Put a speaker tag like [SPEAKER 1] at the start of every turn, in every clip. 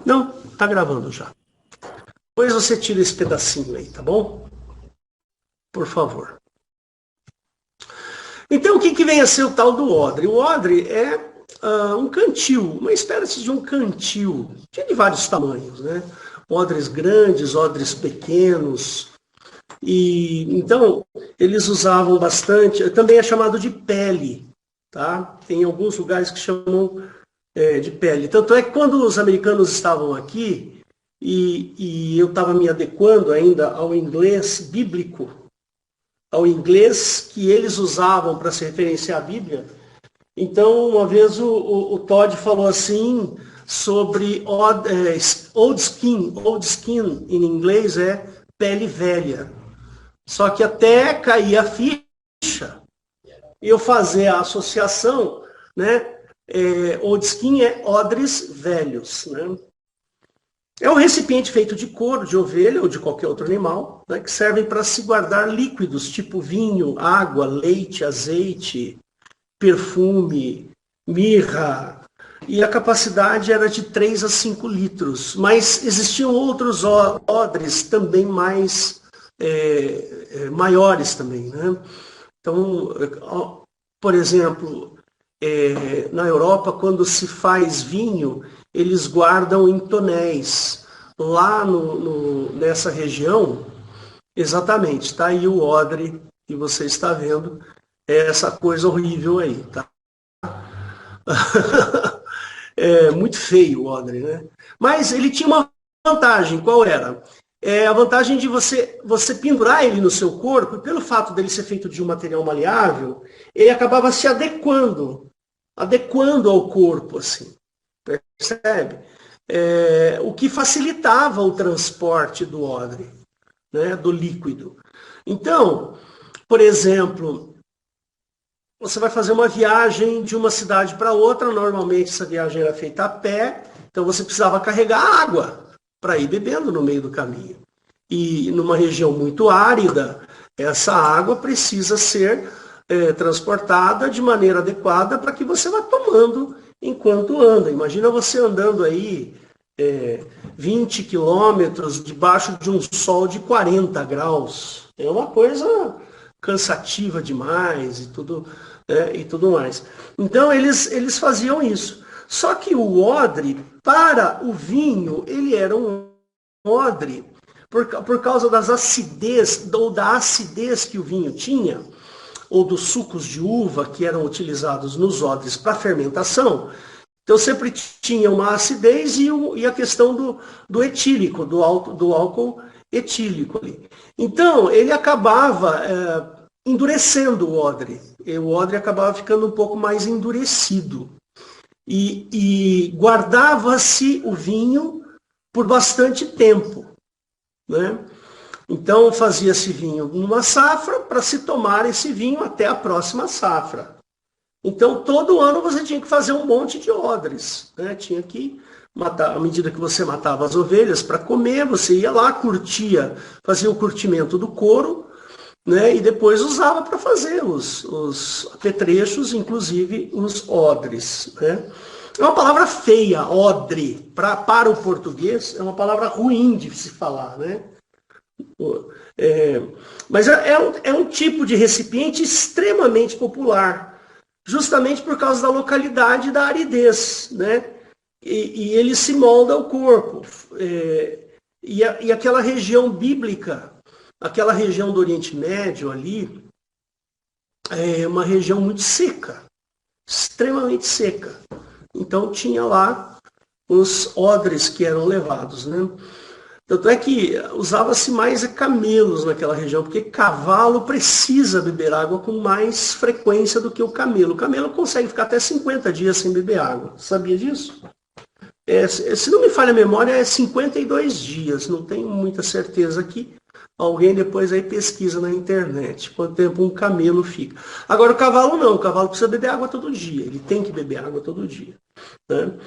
[SPEAKER 1] Não, tá gravando já. Depois você tira esse pedacinho aí, tá bom? Por favor. Então, o que vem a ser o tal do odre? O odre é um cantil, uma espécie de um cantil, de vários tamanhos, né? Odres grandes, odres pequenos. E então, eles usavam bastante, também é chamado de pele, tá? Tem alguns lugares que chamam de pele. Tanto é que quando os americanos estavam aqui, e eu estava me adequando ainda ao inglês bíblico, ao inglês que eles usavam para se referenciar à Bíblia. Então, uma vez o Todd falou assim sobre old skin. Old skin em inglês é pele velha. Só que até cair a ficha e eu fazer a associação, né? Old skin é odres velhos, né? É um recipiente feito de couro de ovelha ou de qualquer outro animal, né, que servem para se guardar líquidos, tipo vinho, água, leite, azeite, perfume, mirra. E a capacidade era de 3 a 5 litros. Mas existiam outros odres também mais maiores também, né? Então, por exemplo, na Europa, quando se faz vinho, eles guardam em tonéis. Lá nessa região, exatamente, está aí o odre que você está vendo, é essa coisa horrível aí, tá? É muito feio o odre, né? Mas ele tinha uma vantagem, qual era? A vantagem de você pendurar ele no seu corpo, e pelo fato dele ser feito de um material maleável, ele acabava se adequando ao corpo, assim, percebe? O que facilitava o transporte do odre, né, do líquido. Então, por exemplo, você vai fazer uma viagem de uma cidade para outra, normalmente essa viagem era feita a pé, então você precisava carregar água para ir bebendo no meio do caminho. E numa região muito árida, essa água precisa ser transportada de maneira adequada para que você vá tomando enquanto anda. Imagina você andando aí 20 quilômetros debaixo de um sol de 40 graus. É uma coisa cansativa demais e tudo mais. Então eles faziam isso. Só que o odre, para o vinho, ele era um odre por causa das acidez, ou da acidez que o vinho tinha, ou dos sucos de uva que eram utilizados nos odres para fermentação. Então sempre tinha uma acidez e a questão do etílico, do álcool etílico ali. Então ele acabava endurecendo o odre. E o odre acabava ficando um pouco mais endurecido. E guardava-se o vinho por bastante tempo, né? Então fazia-se vinho numa safra para se tomar esse vinho até a próxima safra. Então todo ano você tinha que fazer um monte de odres, né? Tinha que matar, à medida que você matava as ovelhas para comer, você ia lá, curtia, fazia o curtimento do couro, né? E depois usava para fazer os apetrechos, inclusive os odres, né? É uma palavra feia, odre, para o português, é uma palavra ruim de se falar, né? É, mas é um tipo de recipiente extremamente popular, justamente por causa da localidade e da aridez, né? E ele se molda ao corpo. E aquela região bíblica, aquela região do Oriente Médio ali, é uma região muito seca, extremamente seca. Então tinha lá os odres que eram levados, né? Tanto é que usava-se mais camelos naquela região, porque cavalo precisa beber água com mais frequência do que o camelo. O camelo consegue ficar até 50 dias sem beber água. Sabia disso? Se não me falha a memória, é 52 dias. Não tenho muita certeza aqui. Alguém depois aí pesquisa na internet quanto tempo um camelo fica. Agora o cavalo não. O cavalo precisa beber água todo dia. Ele tem que beber água todo dia, né?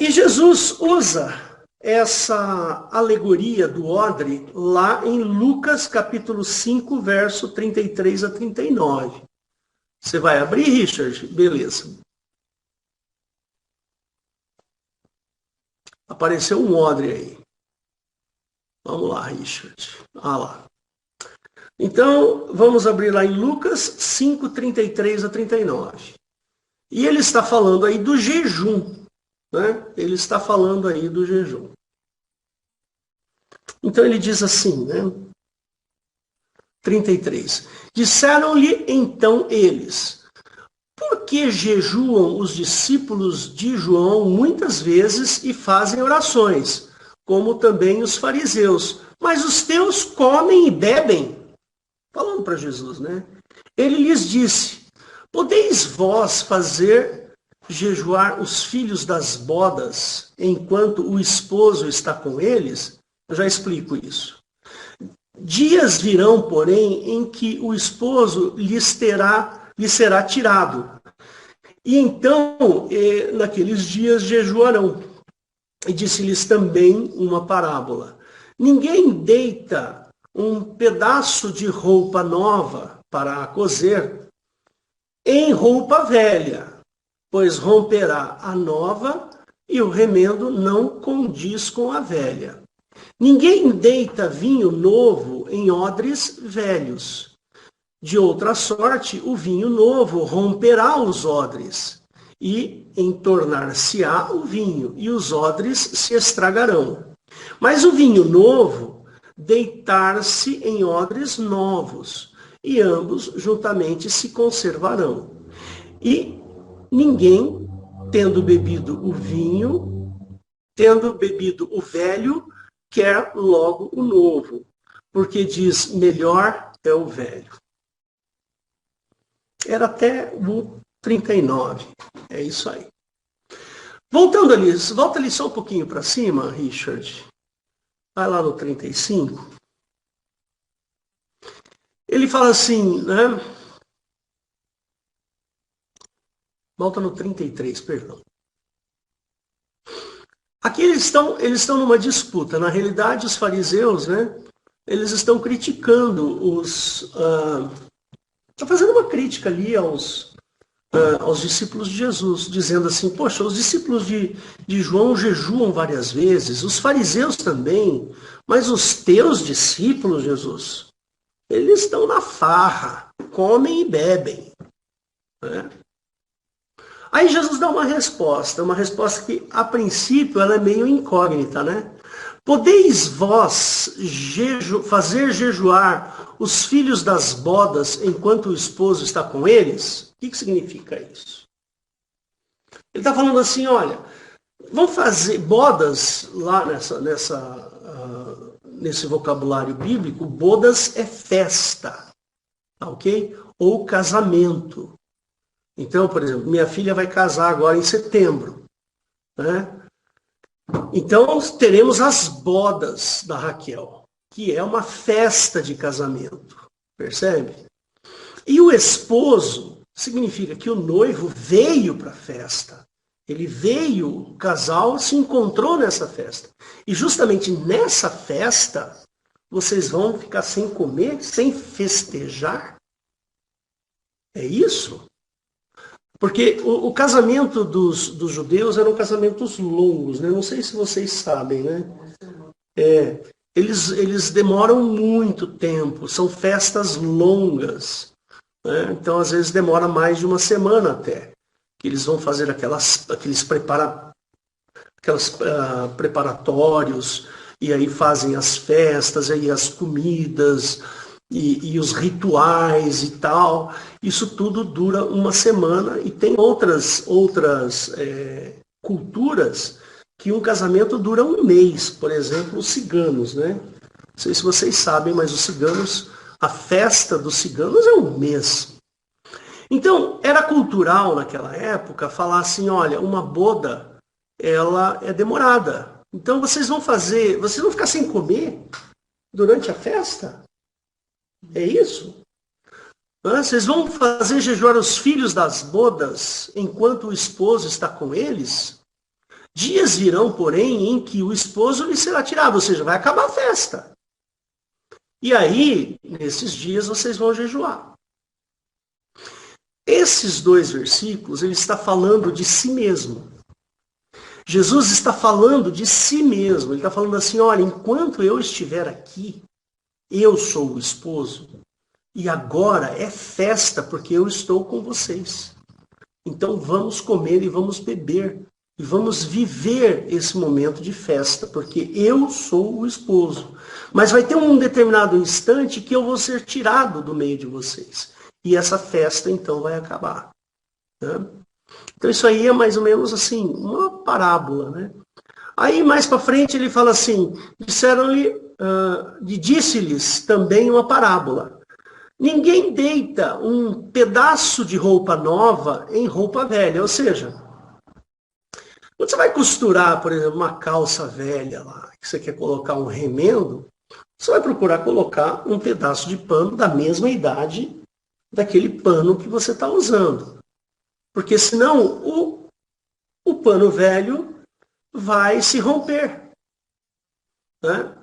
[SPEAKER 1] E Jesus usa essa alegoria do odre lá em Lucas capítulo 5, verso 33 a 39. Você vai abrir, Richard? Beleza. Apareceu um odre aí. Vamos lá, Richard. Ah lá. Então, vamos abrir lá em Lucas 5, 33 a 39. E ele está falando aí do jejum, né? Ele está falando aí do jejum. Então ele diz assim, né? 33. Disseram-lhe então eles: por que jejuam os discípulos de João muitas vezes e fazem orações, como também os fariseus, mas os teus comem e bebem? Falando para Jesus, né? Ele lhes disse: podeis vós fazer jejuar os filhos das bodas enquanto o esposo está com eles? Eu já explico isso. Dias virão, porém, em que o esposo lhe será tirado. E então, naqueles dias, jejuarão. E disse-lhes também uma parábola: ninguém deita um pedaço de roupa nova para a cozer em roupa velha, pois romperá a nova e o remendo não condiz com a velha. Ninguém deita vinho novo em odres velhos. De outra sorte, o vinho novo romperá os odres, e entornar-se-á o vinho, e os odres se estragarão. Mas o vinho novo deitar-se em odres novos, e ambos juntamente se conservarão. E ninguém, tendo bebido o velho, quer logo o novo, porque diz: melhor é o velho. Era até o 39. É isso aí. Voltando ali, volta ali só um pouquinho para cima, Richard. Vai lá no 35. Ele fala assim, né? Volta no 33, perdão. Aqui eles estão numa disputa. Na realidade, os fariseus, né? Eles estão criticando está fazendo uma crítica ali aos discípulos de Jesus, dizendo assim: poxa, os discípulos de João jejuam várias vezes, os fariseus também, mas os teus discípulos, Jesus, eles estão na farra, comem e bebem. Né? Aí Jesus dá uma resposta que a princípio ela é meio incógnita, né? Podeis vós fazer jejuar os filhos das bodas enquanto o esposo está com eles? O que significa isso? Ele está falando assim, olha, vão fazer bodas lá nesse vocabulário bíblico, bodas é festa, tá, ok? Ou casamento. Então, por exemplo, minha filha vai casar agora em setembro, né? Então, teremos as bodas da Raquel, que é uma festa de casamento, percebe? E o esposo significa que o noivo veio para a festa. Ele veio, o casal se encontrou nessa festa. E justamente nessa festa, vocês vão ficar sem comer, sem festejar? É isso? Porque o casamento dos judeus eram casamentos longos, né? Não sei se vocês sabem, né? Eles demoram muito tempo, são festas longas. Né? Então, às vezes, demora mais de uma semana até. Que eles vão fazer aqueles preparatórios, e aí fazem as festas, aí as comidas, e os rituais e tal. Isso tudo dura uma semana, e tem outras culturas que um casamento dura um mês. Por exemplo, os ciganos, né? Não sei se vocês sabem, mas os ciganos, a festa dos ciganos é um mês. Então, era cultural naquela época falar assim, olha, uma boda, ela é demorada. Então, vocês vão ficar sem comer durante a festa? É isso? Vocês vão fazer jejuar os filhos das bodas enquanto o esposo está com eles? Dias virão, porém, em que o esposo lhe será tirado, ou seja, vai acabar a festa. E aí, nesses dias, vocês vão jejuar. Esses dois versículos, ele está falando de si mesmo. Jesus está falando de si mesmo. Ele está falando assim, olha, enquanto eu estiver aqui, eu sou o esposo. E agora é festa, porque eu estou com vocês. Então vamos comer e vamos beber. E vamos viver esse momento de festa, porque eu sou o esposo. Mas vai ter um determinado instante que eu vou ser tirado do meio de vocês. E essa festa então vai acabar. Né? Então isso aí é mais ou menos assim, uma parábola, né? Aí mais para frente ele fala assim, disseram-lhe, disse-lhes também uma parábola. Ninguém deita um pedaço de roupa nova em roupa velha, ou seja, quando você vai costurar, por exemplo, uma calça velha lá, que você quer colocar um remendo, você vai procurar colocar um pedaço de pano da mesma idade daquele pano que você está usando. Porque senão o pano velho vai se romper. Né?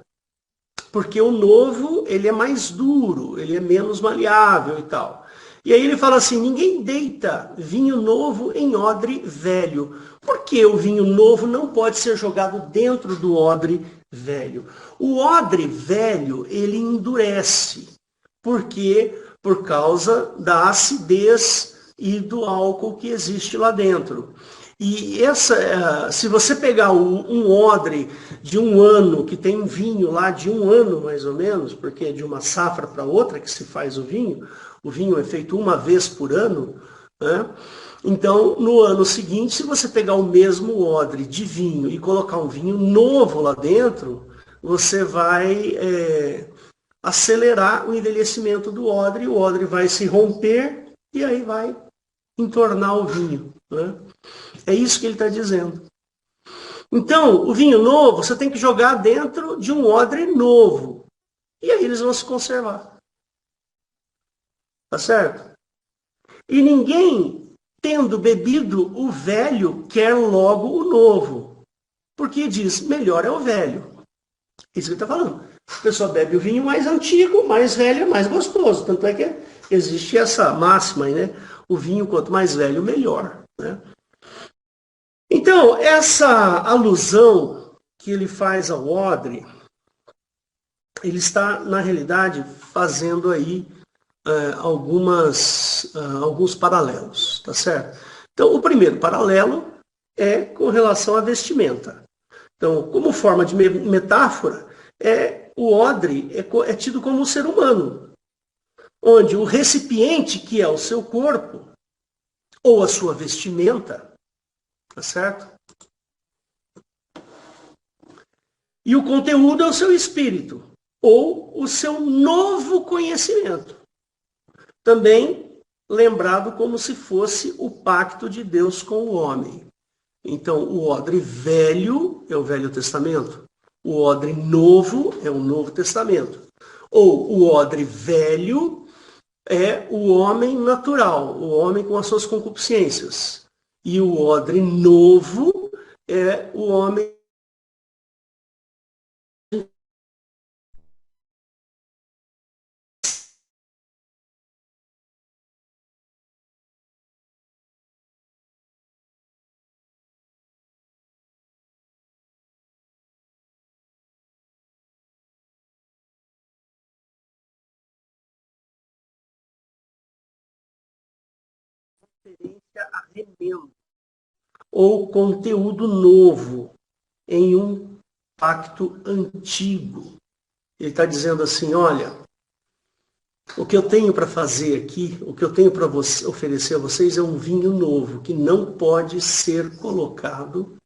[SPEAKER 1] Porque o novo, ele é mais duro, ele é menos maleável e tal. E aí ele fala assim, ninguém deita vinho novo em odre velho. Por que o vinho novo não pode ser jogado dentro do odre velho? O odre velho, ele endurece. Por quê? Por causa da acidez e do álcool que existe lá dentro. E se você pegar um odre de um ano, que tem um vinho lá de um ano mais ou menos, porque é de uma safra para outra que se faz o vinho é feito uma vez por ano, né? Então, no ano seguinte, se você pegar o mesmo odre de vinho e colocar um vinho novo lá dentro, você vai acelerar o envelhecimento do odre, o odre vai se romper e aí vai entornar o vinho. Né? É isso que ele está dizendo. Então, o vinho novo, você tem que jogar dentro de um odre novo. E aí eles vão se conservar. Tá certo? E ninguém, tendo bebido o velho, quer logo o novo. Porque diz, melhor é o velho. Isso que ele está falando. A pessoa bebe o vinho mais antigo, mais velho, mais gostoso. Tanto é que existe essa máxima aí, né? O vinho, quanto mais velho, melhor. Né? Então, essa alusão que ele faz ao odre, ele está, na realidade, fazendo aí alguns paralelos, tá certo? Então, o primeiro paralelo é com relação à vestimenta. Então, como forma de metáfora, o odre é tido como um ser humano, onde o recipiente, que é o seu corpo, ou a sua vestimenta, tá certo? E o conteúdo é o seu espírito, ou o seu novo conhecimento. Também lembrado como se fosse o pacto de Deus com o homem. Então, o odre velho é o Velho Testamento. O odre novo é o Novo Testamento. Ou o odre velho é o homem natural, o homem com as suas concupiscências. E o odre novo é o homem referência a remendo, ou conteúdo novo em um pacto antigo. Ele está dizendo assim, olha, o que eu tenho para fazer aqui, o que eu tenho para oferecer a vocês é um vinho novo, que não pode ser colocado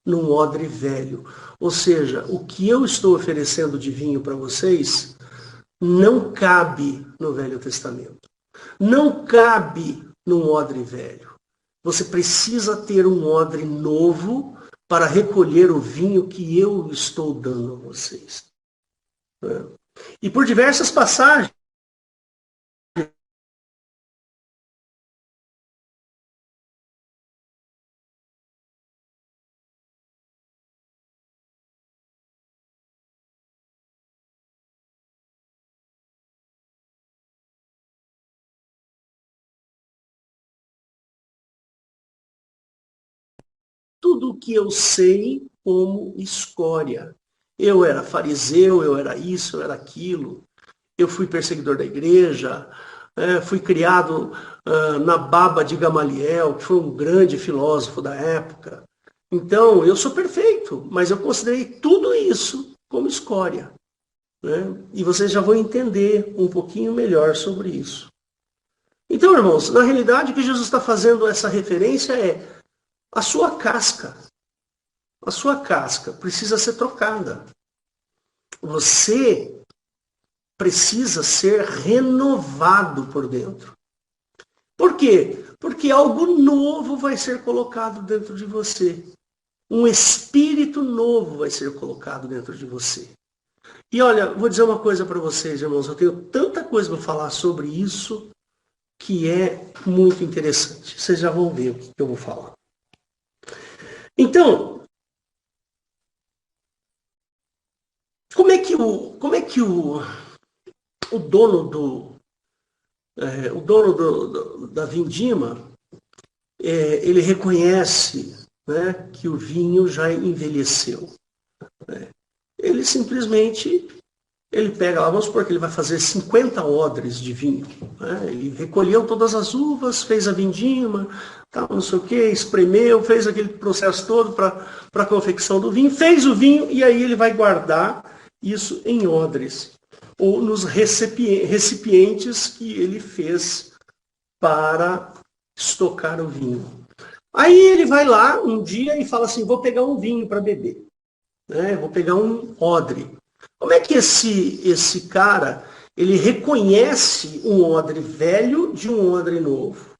[SPEAKER 1] num odre velho. Ou seja, o que eu estou oferecendo de vinho para vocês não cabe no Velho Testamento. Não cabe num odre velho. Você precisa ter um odre novo para recolher o vinho que eu estou dando a vocês. E por diversas passagens, tudo que eu sei como escória. Eu era fariseu, eu era isso, eu era aquilo. Eu fui perseguidor da igreja, fui criado na baba de Gamaliel, que foi um grande filósofo da época. Então, eu sou perfeito, mas eu considerei tudo isso como escória. Né? E vocês já vão entender um pouquinho melhor sobre isso. Então, irmãos, na realidade o que Jesus está fazendo essa referência é a sua casca. A sua casca precisa ser trocada. Você precisa ser renovado por dentro. Por quê? Porque algo novo vai ser colocado dentro de você. Um espírito novo vai ser colocado dentro de você. E olha, vou dizer uma coisa para vocês, irmãos. Eu tenho tanta coisa para falar sobre isso que é muito interessante. Vocês já vão ver o que eu vou falar. Então, como é que o dono da vindima, ele reconhece, né, que o vinho já envelheceu? Né? Ele simplesmente, ele pega lá, vamos supor que ele vai fazer 50 odres de vinho. Né? Ele recolheu todas as uvas, fez a vindima, tal, não sei o que, espremeu, fez aquele processo todo para a confecção do vinho, fez o vinho e aí ele vai guardar isso em odres, ou nos recipientes que ele fez para estocar o vinho. Aí ele vai lá um dia e fala assim, vou pegar um vinho para beber. Né? Vou pegar um odre. Como é que esse cara, ele reconhece um odre velho de um odre novo?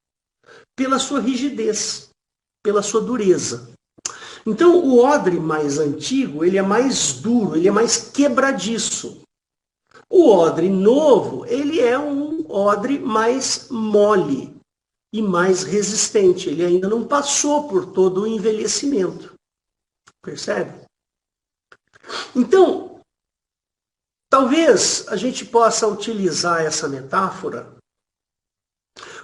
[SPEAKER 1] Pela sua rigidez, pela sua dureza. Então, o odre mais antigo, ele é mais duro, ele é mais quebradiço. O odre novo, ele é um odre mais mole e mais resistente. Ele ainda não passou por todo o envelhecimento. Percebe? Então, talvez a gente possa utilizar essa metáfora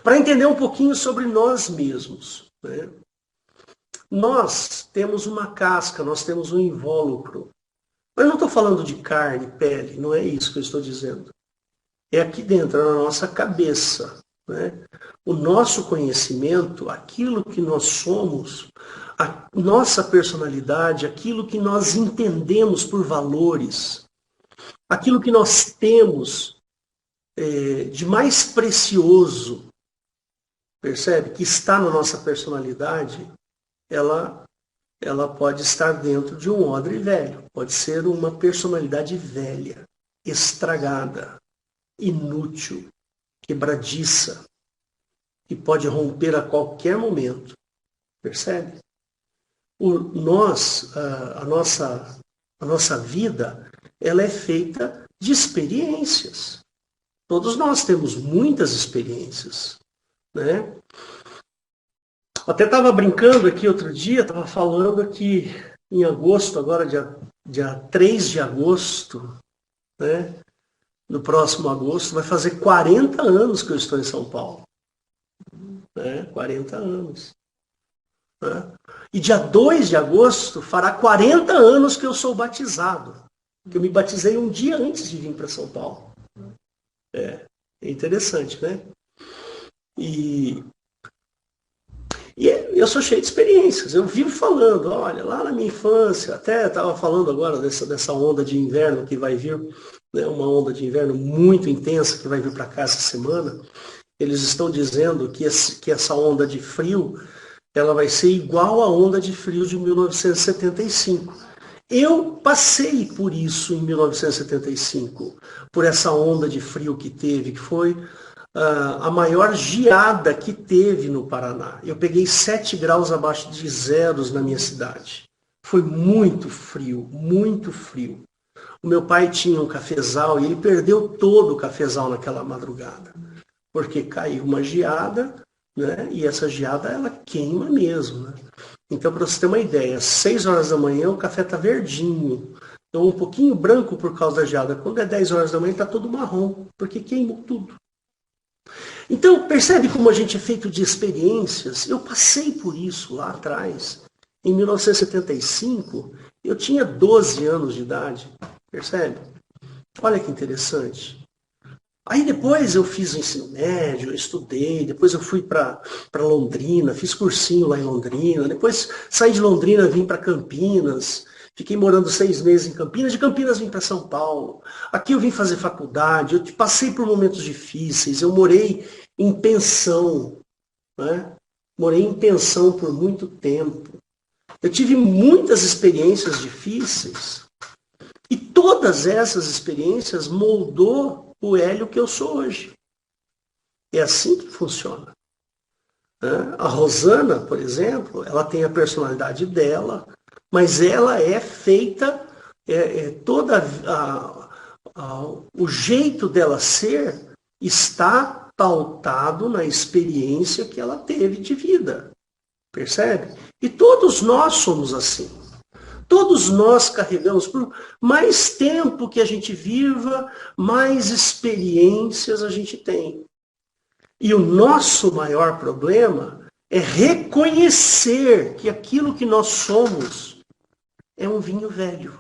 [SPEAKER 1] para entender um pouquinho sobre nós mesmos. Né? Nós temos uma casca, nós temos um invólucro. Mas eu não estou falando de carne, pele, não é isso que eu estou dizendo. É aqui dentro, na nossa cabeça. Né? O nosso conhecimento, aquilo que nós somos, a nossa personalidade, aquilo que nós entendemos por valores, aquilo que nós temos de mais precioso, percebe? Que está na nossa personalidade, ela pode estar dentro de um odre velho. Pode ser uma personalidade velha, estragada, inútil, quebradiça, que pode romper a qualquer momento. Percebe? A nossa vida, ela é feita de experiências. Todos nós temos muitas experiências. Né? Até estava brincando aqui outro dia, estava falando que em agosto, agora dia 3 de agosto, né? No próximo agosto, vai fazer 40 anos que eu estou em São Paulo. Né? 40 anos. Né? E dia 2 de agosto fará 40 anos que eu sou batizado. Que eu me batizei um dia antes de vir para São Paulo. É interessante, né? E eu sou cheio de experiências. Eu vivo falando, olha, lá na minha infância, até estava falando agora dessa onda de inverno que vai vir, né, uma onda de inverno muito intensa que vai vir para cá essa semana. Eles estão dizendo que essa onda de frio, ela vai ser igual à onda de frio de 1975. Eu passei por isso em 1975, por essa onda de frio que teve, que foi a maior geada que teve no Paraná. Eu peguei 7 graus abaixo de zeros na minha cidade. Foi muito frio, muito frio. O meu pai tinha um cafezal e ele perdeu todo o cafezal naquela madrugada. Porque caiu uma geada, né? E essa geada, ela queima mesmo. Né? Então, para você ter uma ideia, às 6 horas da manhã o café está verdinho. Então, um pouquinho branco por causa da geada. Quando é 10 horas da manhã, está todo marrom, porque queimou tudo. Então, percebe como a gente é feito de experiências? Eu passei por isso lá atrás. em 1975, eu tinha 12 anos de idade, percebe? Olha que interessante. Aí depois eu fiz o ensino médio, eu estudei, depois eu fui para Londrina, fiz cursinho lá em Londrina, depois saí de Londrina, vim para Campinas, fiquei morando 6 meses em Campinas, de Campinas vim para São Paulo. Aqui eu vim fazer faculdade, eu passei por momentos difíceis, eu morei em pensão, né? Morei em pensão por muito tempo. Eu tive muitas experiências difíceis e todas essas experiências moldou o Hélio que eu sou hoje. É assim que funciona. A Rosana, por exemplo, ela tem a personalidade dela, mas ela é feita, toda o jeito dela ser está pautado na experiência que ela teve de vida. Percebe? E todos nós somos assim. Todos nós carregamos, por mais tempo que a gente viva, mais experiências a gente tem. E o nosso maior problema é reconhecer que aquilo que nós somos é um vinho velho.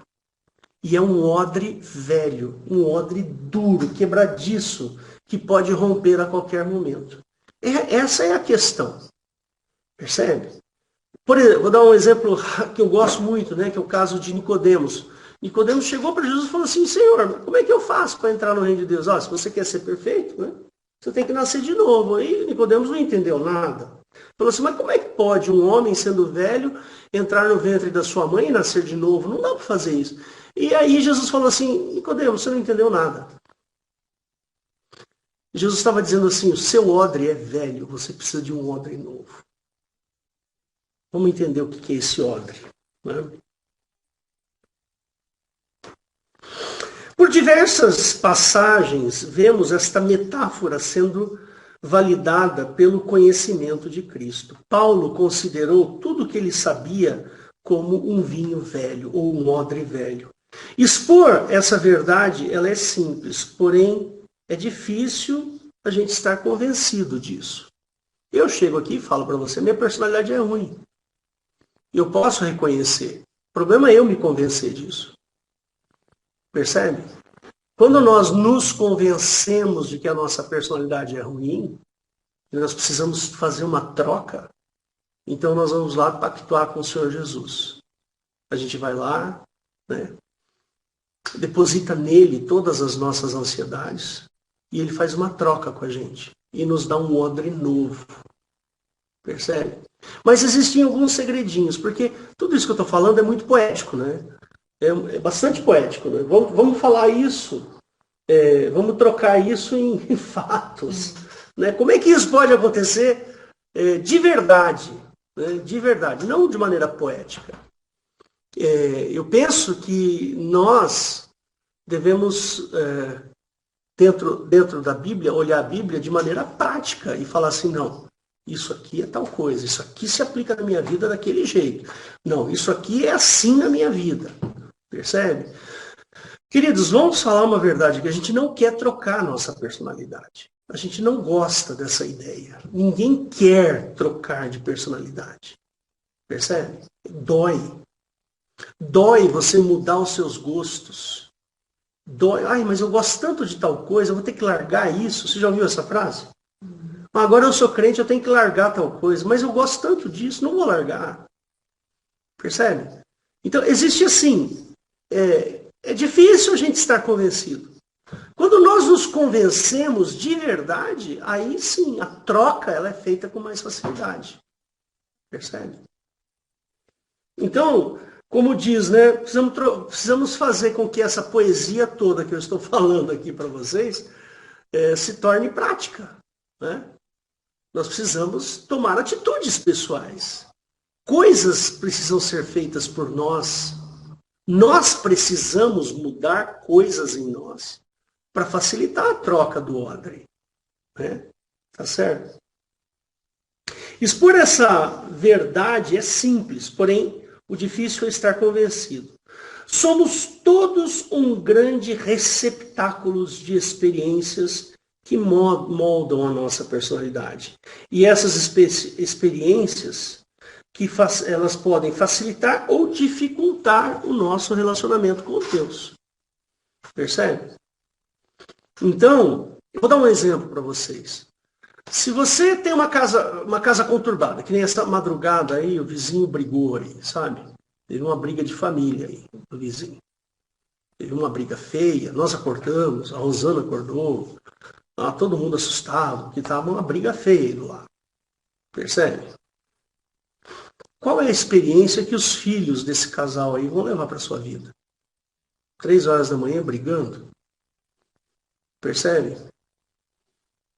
[SPEAKER 1] E é um odre velho, um odre duro, quebradiço, que pode romper a qualquer momento. Essa é a questão. Percebe? Por exemplo, vou dar um exemplo que eu gosto muito, né, que é o caso de Nicodemos. Nicodemos chegou para Jesus e falou assim: Senhor, como é que eu faço para entrar no reino de Deus? Se você quer ser perfeito, né, você tem que nascer de novo. Aí Nicodemos não entendeu nada. Falou assim: mas como é que pode um homem, sendo velho, entrar no ventre da sua mãe e nascer de novo? Não dá para fazer isso. E aí Jesus falou assim: Nicodemos, você não entendeu nada. Jesus estava dizendo assim: o seu odre é velho, você precisa de um odre novo. Vamos entender o que é esse odre. Né? Por diversas passagens, vemos esta metáfora sendo validada pelo conhecimento de Cristo. Paulo considerou tudo o que ele sabia como um vinho velho ou um odre velho. Expor essa verdade, ela é simples, porém é difícil a gente estar convencido disso. Eu chego aqui e falo para você: minha personalidade é ruim. Eu posso reconhecer. O problema é eu me convencer disso. Percebe? Quando nós nos convencemos de que a nossa personalidade é ruim, nós precisamos fazer uma troca, então nós vamos lá pactuar com o Senhor Jesus. A gente vai lá, né, deposita nele todas as nossas ansiedades e ele faz uma troca com a gente e nos dá um odre novo. Percebe? Mas existem alguns segredinhos, porque tudo isso que eu estou falando é muito poético, né? É bastante poético, né? Vamos falar isso, vamos trocar isso em fatos. Né? Como é que isso pode acontecer de verdade? Né? De verdade, não de maneira poética. Eu penso que nós devemos, dentro da Bíblia, olhar a Bíblia de maneira prática e falar assim: não, isso aqui é tal coisa, isso aqui se aplica na minha vida daquele jeito. Não, isso aqui é assim na minha vida. Percebe? Queridos, vamos falar uma verdade, que a gente não quer trocar a nossa personalidade. A gente não gosta dessa ideia. Ninguém quer trocar de personalidade. Percebe? Dói. Dói você mudar os seus gostos. Dói. Ai, mas eu gosto tanto de tal coisa, eu vou ter que largar isso. Você já ouviu essa frase? Agora eu sou crente, eu tenho que largar tal coisa, mas eu gosto tanto disso, não vou largar. Percebe? Então, existe assim, é difícil a gente estar convencido. Quando nós nos convencemos de verdade, aí sim, a troca ela é feita com mais facilidade. Percebe? Então, como diz, né, precisamos fazer com que essa poesia toda que eu estou falando aqui para vocês se torne prática. Né? Nós precisamos tomar atitudes pessoais. Coisas precisam ser feitas por nós. Nós precisamos mudar coisas em nós para facilitar a troca do odre. Né? Tá certo? Expor essa verdade é simples, porém o difícil é estar convencido. Somos todos um grande receptáculo de experiências que moldam a nossa personalidade. E essas experiências elas podem facilitar ou dificultar o nosso relacionamento com Deus. Percebe? Então, eu vou dar um exemplo para vocês. Se você tem uma casa conturbada, que nem essa madrugada aí, o vizinho brigou aí, sabe? Teve uma briga de família aí, do vizinho. Teve uma briga feia, nós acordamos, a Rosana acordou, todo mundo assustado, porque estava uma briga feia lá. Percebe? Qual é a experiência que os filhos desse casal aí vão levar para a sua vida? 3 horas da manhã brigando? Percebe?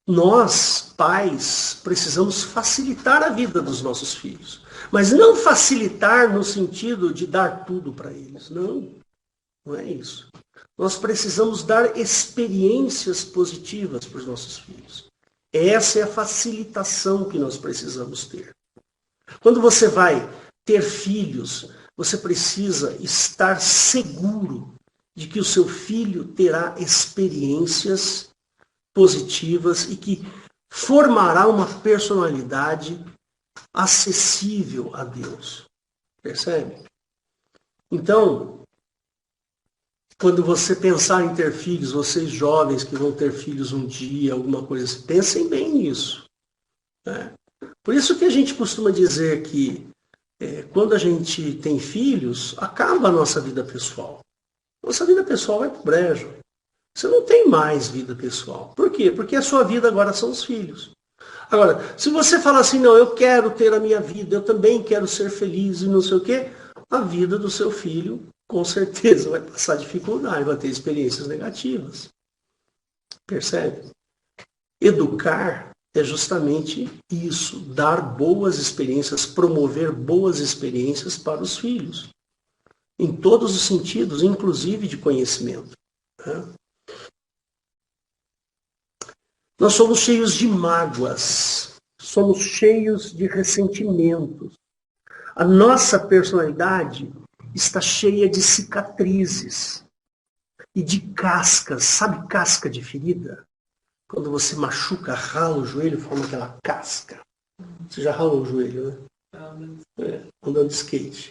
[SPEAKER 1] Nós, pais, precisamos facilitar a vida dos nossos filhos. Mas não facilitar no sentido de dar tudo para eles. Não, não é isso. Nós precisamos dar experiências positivas para os nossos filhos. Essa é a facilitação que nós precisamos ter. Quando você vai ter filhos, você precisa estar seguro de que o seu filho terá experiências positivas e que formará uma personalidade acessível a Deus. Percebe? Então, quando você pensar em ter filhos, vocês jovens que vão ter filhos um dia, alguma coisa assim, pensem bem nisso. Né? Por isso que a gente costuma dizer que quando a gente tem filhos, acaba a nossa vida pessoal. Nossa vida pessoal vai para o brejo. Você não tem mais vida pessoal. Por quê? Porque a sua vida agora são os filhos. Agora, se você fala assim, não, eu quero ter a minha vida, eu também quero ser feliz e não sei o quê, a vida do seu filho, com certeza, vai passar dificuldade, vai ter experiências negativas. Percebe? Educar é justamente isso, dar boas experiências, promover boas experiências para os filhos. Em todos os sentidos, inclusive de conhecimento. Né? Nós somos cheios de mágoas, somos cheios de ressentimentos. A nossa personalidade está cheia de cicatrizes e de cascas. Sabe casca de ferida? Quando você machuca, rala o joelho, forma aquela casca. Você já ralou o joelho, né? Andando de skate.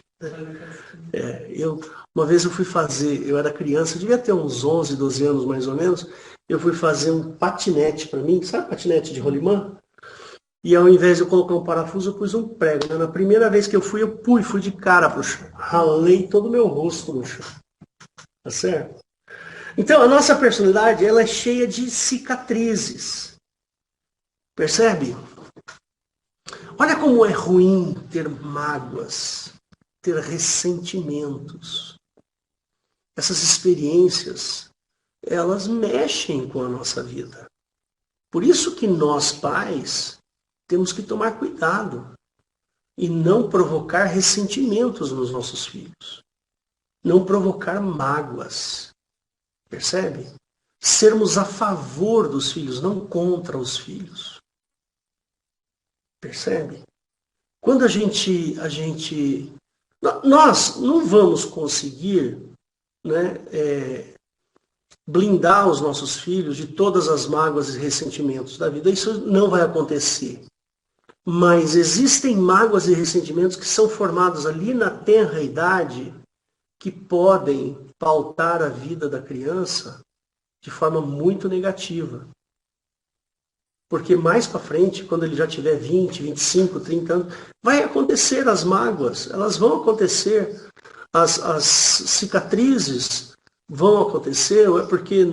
[SPEAKER 1] Uma vez eu fui fazer, eu era criança, eu devia ter uns 11, 12 anos mais ou menos, eu fui fazer um patinete para mim, sabe patinete de rolimã? E ao invés de eu colocar um parafuso, eu pus um prego. Né? Na primeira vez que eu fui de cara pro chão. Ralei todo o meu rosto no chão. Tá certo? Então, a nossa personalidade, ela é cheia de cicatrizes. Percebe? Olha como é ruim ter mágoas, ter ressentimentos. Essas experiências, elas mexem com a nossa vida. Por isso que nós, pais, temos que tomar cuidado e não provocar ressentimentos nos nossos filhos. Não provocar mágoas. Percebe? Sermos a favor dos filhos, não contra os filhos. Percebe? Quando nós não vamos conseguir, né, blindar os nossos filhos de todas as mágoas e ressentimentos da vida. Isso não vai acontecer. Mas existem mágoas e ressentimentos que são formados ali na tenra idade que podem pautar a vida da criança de forma muito negativa. Porque mais para frente, quando ele já tiver 20, 25, 30 anos, vai acontecer as mágoas, elas vão acontecer, as cicatrizes vão acontecer, ou é porque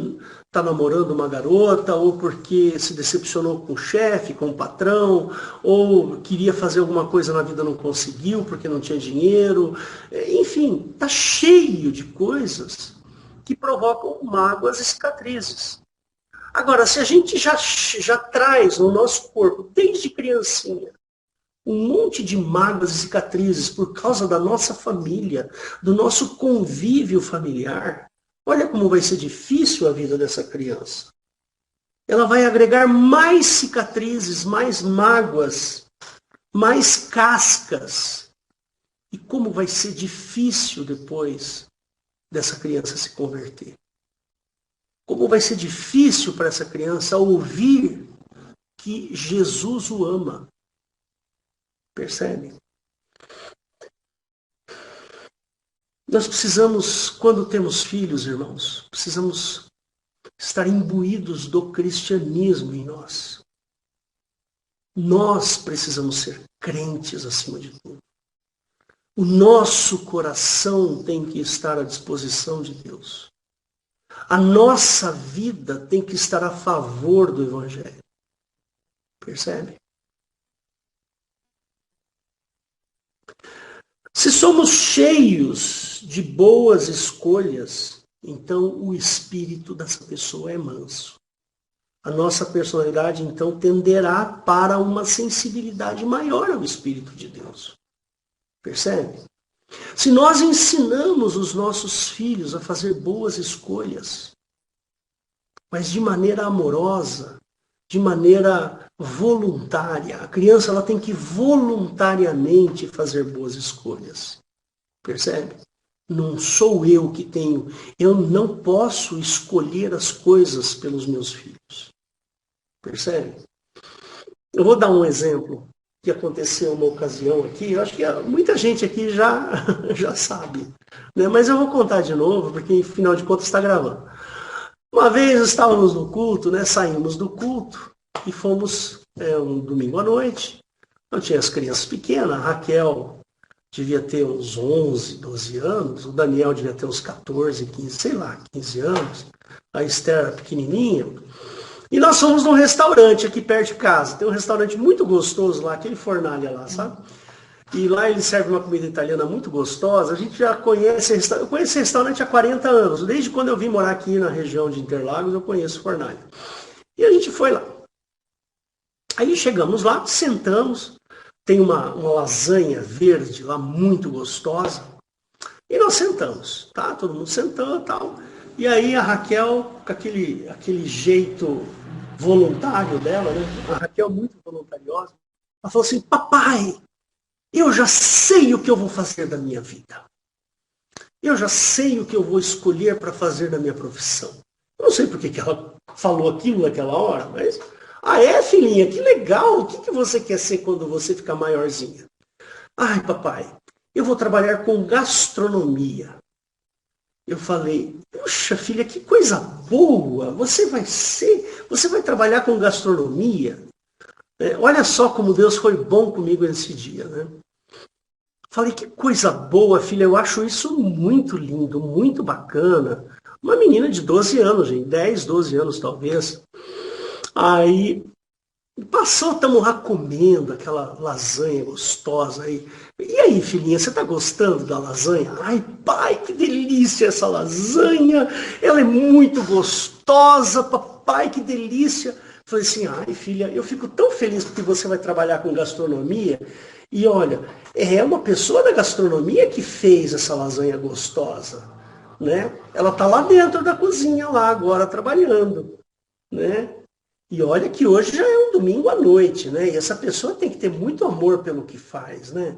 [SPEAKER 1] está namorando uma garota, ou porque se decepcionou com o chefe, com o patrão, ou queria fazer alguma coisa na vida e não conseguiu porque não tinha dinheiro. Enfim, está cheio de coisas que provocam mágoas e cicatrizes. Agora, se a gente já traz no nosso corpo, desde criancinha, um monte de mágoas e cicatrizes por causa da nossa família, do nosso convívio familiar, olha como vai ser difícil a vida dessa criança. Ela vai agregar mais cicatrizes, mais mágoas, mais cascas. E como vai ser difícil depois dessa criança se converter. Como vai ser difícil para essa criança ouvir que Jesus o ama. Percebe? Nós precisamos, quando temos filhos, irmãos, precisamos estar imbuídos do cristianismo em nós. Nós precisamos ser crentes acima de tudo. O nosso coração tem que estar à disposição de Deus. A nossa vida tem que estar a favor do Evangelho. Percebe? Se somos cheios de boas escolhas, então o espírito dessa pessoa é manso. A nossa personalidade, então, tenderá para uma sensibilidade maior ao Espírito de Deus. Percebe? Se nós ensinamos os nossos filhos a fazer boas escolhas, mas de maneira amorosa, de maneira voluntária, a criança ela tem que voluntariamente fazer boas escolhas. Percebe? Não sou eu que tenho, eu não posso escolher as coisas pelos meus filhos. Percebe? Eu vou dar um exemplo que aconteceu uma ocasião aqui, eu acho que muita gente aqui já sabe, né? Mas eu vou contar de novo, porque afinal de contas está gravando. Uma vez estávamos no culto, né? Saímos do culto e fomos um domingo à noite. Eu tinha as crianças pequenas, a Raquel devia ter uns 11, 12 anos, o Daniel devia ter uns 14, 15, sei lá, 15 anos, a Esther era pequenininha. E nós fomos num restaurante aqui perto de casa. Tem um restaurante muito gostoso lá, aquele Fornalha lá, sabe? E lá ele serve uma comida italiana muito gostosa. A gente já conhece, eu conheço esse restaurante há 40 anos. Desde quando eu vim morar aqui na região de Interlagos, eu conheço Fornalha. E a gente foi lá. Aí chegamos lá, sentamos. Tem uma lasanha verde lá, muito gostosa. E nós sentamos, tá? Todo mundo sentou e tal. E aí a Raquel, com aquele jeito voluntário dela, né? A Raquel muito voluntariosa, ela falou assim: papai, eu já sei o que eu vou fazer da minha vida. Eu já sei o que eu vou escolher para fazer da minha profissão. Eu não sei por que ela falou aquilo naquela hora, mas... Ah, é, filhinha? Que legal! O que você quer ser quando você ficar maiorzinha? Ai, papai, eu vou trabalhar com gastronomia. Eu falei, puxa, filha, que coisa boa! Você vai trabalhar com gastronomia? Olha só como Deus foi bom comigo nesse dia, né? Falei, que coisa boa, filha, eu acho isso muito lindo, muito bacana. Uma menina de 12 anos, gente, 10, 12 anos talvez. Aí, passou, estamos lá comendo aquela lasanha gostosa aí. E aí, filhinha, você está gostando da lasanha? Ai, pai, que delícia essa lasanha! Ela é muito gostosa, papai, que delícia! Falei assim, ai, filha, eu fico tão feliz porque você vai trabalhar com gastronomia. E olha, é uma pessoa da gastronomia que fez essa lasanha gostosa, né? Ela está lá dentro da cozinha, lá agora, trabalhando, né? E olha que hoje já é um domingo à noite, né? E essa pessoa tem que ter muito amor pelo que faz, né?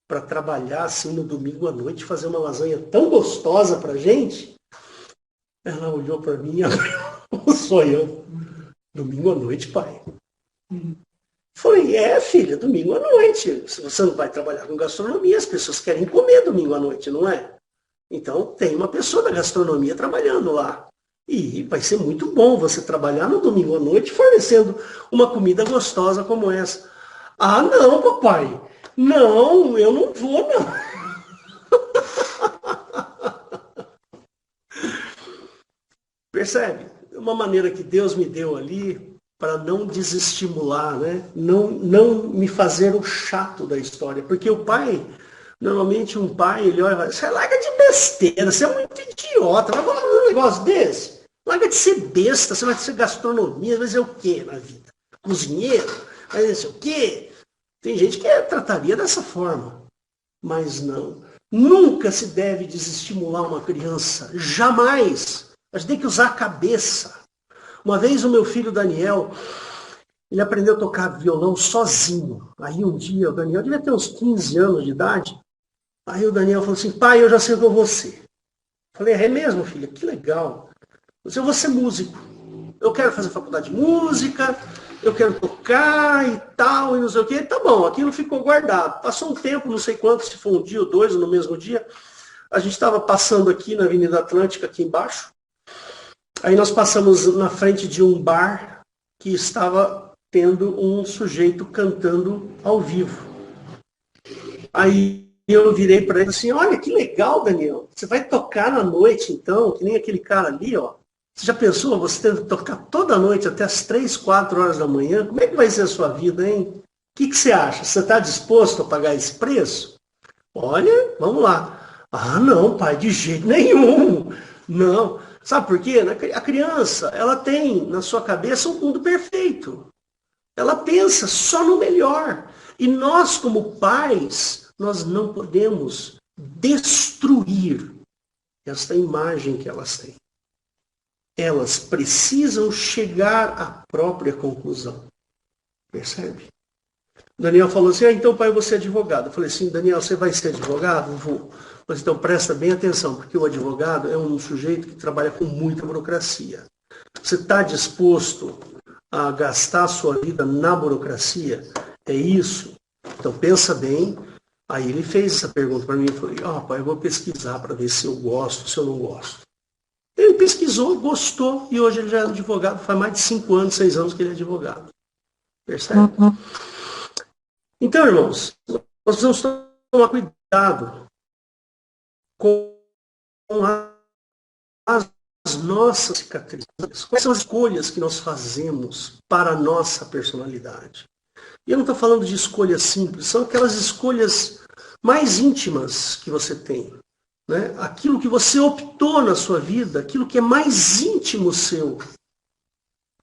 [SPEAKER 1] Para trabalhar assim no domingo à noite, fazer uma lasanha tão gostosa pra gente. Ela olhou para mim e abriu, sou eu. Domingo à noite, pai. Falei, filha, domingo à noite. Se você não vai trabalhar com gastronomia, as pessoas querem comer domingo à noite, não é? Então tem uma pessoa da gastronomia trabalhando lá. E vai ser muito bom você trabalhar no domingo à noite fornecendo uma comida gostosa como essa. Ah, não, papai. Não, eu não vou, não. Percebe? É uma maneira que Deus me deu ali para não desestimular, né? Não me fazer o chato da história. Porque o pai, normalmente um pai, ele olha e fala, você larga de besteira, você é muito idiota, vai falar um negócio desse? Larga de ser besta, você vai ser gastronomia, vai ser o quê na vida? Cozinheiro? Vai ser o quê? Tem gente que trataria dessa forma. Mas não. Nunca se deve desestimular uma criança. Jamais. A gente tem que usar a cabeça. Uma vez o meu filho Daniel, ele aprendeu a tocar violão sozinho. Aí um dia o Daniel devia ter uns 15 anos de idade. Aí o Daniel falou assim, pai, eu já sei o que eu vou ser. Falei, é mesmo, filha? Que legal. Eu vou ser músico. Eu quero fazer faculdade de música, eu quero tocar e tal, e não sei o quê. Tá bom, aquilo ficou guardado. Passou um tempo, não sei quanto, se foi um dia ou dois, ou no mesmo dia. a gente estava passando aqui na Avenida Atlântica, aqui embaixo. Aí nós passamos na frente de um bar que estava tendo um sujeito cantando ao vivo. Aí eu virei para ele assim, olha que legal, Daniel. Você vai tocar na noite, então, que nem aquele cara ali, ó. Você já pensou, você tendo que tocar toda noite até as 3, 4 horas da manhã? Como é que vai ser a sua vida, hein? O que você acha? Você está disposto a pagar esse preço? Olha, vamos lá. Ah, não, pai, de jeito nenhum. Não. Sabe por quê? A criança, ela tem na sua cabeça um mundo perfeito. Ela pensa só no melhor. E nós, como pais, nós não podemos destruir esta imagem que elas têm. Elas precisam chegar à própria conclusão. Percebe? Daniel falou assim, então pai, você é advogado. Eu falei assim, Daniel, você vai ser advogado? Vou. Mas então presta bem atenção, porque o advogado é um sujeito que trabalha com muita burocracia. Você está disposto a gastar a sua vida na burocracia? É isso? Então pensa bem. Aí ele fez essa pergunta para mim e falei, pai, eu vou pesquisar para ver se eu gosto, se eu não gosto. Ele pesquisou, gostou, e hoje ele já é advogado, faz mais de 5 anos, 6 anos que ele é advogado. Percebe? Então, irmãos, nós precisamos tomar cuidado com as nossas cicatrizes. Quais são as escolhas que nós fazemos para a nossa personalidade? E eu não estou falando de escolhas simples, são aquelas escolhas mais íntimas que você tem. Né? Aquilo que você optou na sua vida, aquilo que é mais íntimo seu,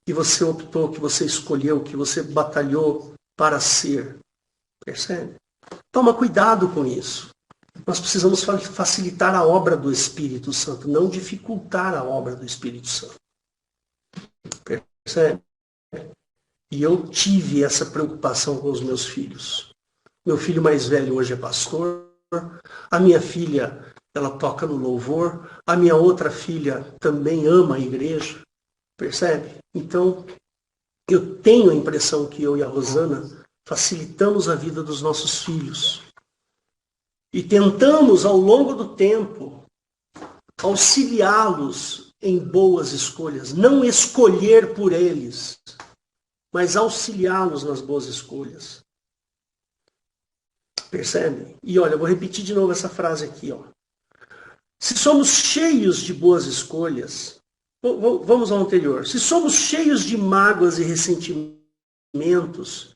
[SPEAKER 1] que você optou, que você escolheu, que você batalhou para ser. Percebe? Toma cuidado com isso. Nós precisamos facilitar a obra do Espírito Santo, não dificultar a obra do Espírito Santo. Percebe? E eu tive essa preocupação com os meus filhos. Meu filho mais velho hoje é pastor. A minha filha, ela toca no louvor. A minha outra filha também ama a igreja. Percebe? Então, eu tenho a impressão que eu e a Rosana facilitamos a vida dos nossos filhos. E tentamos, ao longo do tempo, auxiliá-los em boas escolhas. Não escolher por eles, mas auxiliá-los nas boas escolhas. Percebe? E olha, eu vou repetir de novo essa frase aqui. Ó. Se somos cheios de boas escolhas, vamos ao anterior. Se somos cheios de mágoas e ressentimentos,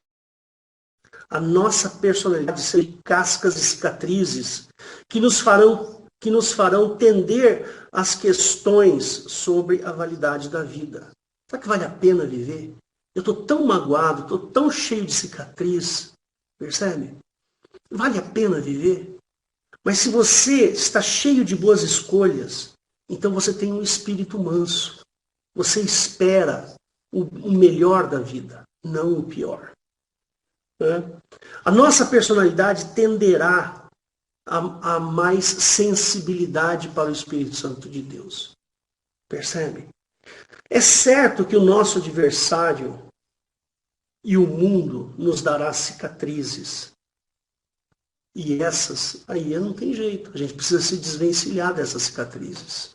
[SPEAKER 1] a nossa personalidade será de cascas e cicatrizes que nos farão tender às questões sobre a validade da vida. Será que vale a pena viver? Eu estou tão magoado, estou tão cheio de cicatriz. Percebe? Vale a pena viver? Mas se você está cheio de boas escolhas, então você tem um espírito manso. Você espera o melhor da vida, não o pior. A nossa personalidade tenderá a mais sensibilidade para o Espírito Santo de Deus. Percebe? É certo que o nosso adversário e o mundo nos dará cicatrizes. E essas aí não tem jeito. A gente precisa se desvencilhar dessas cicatrizes.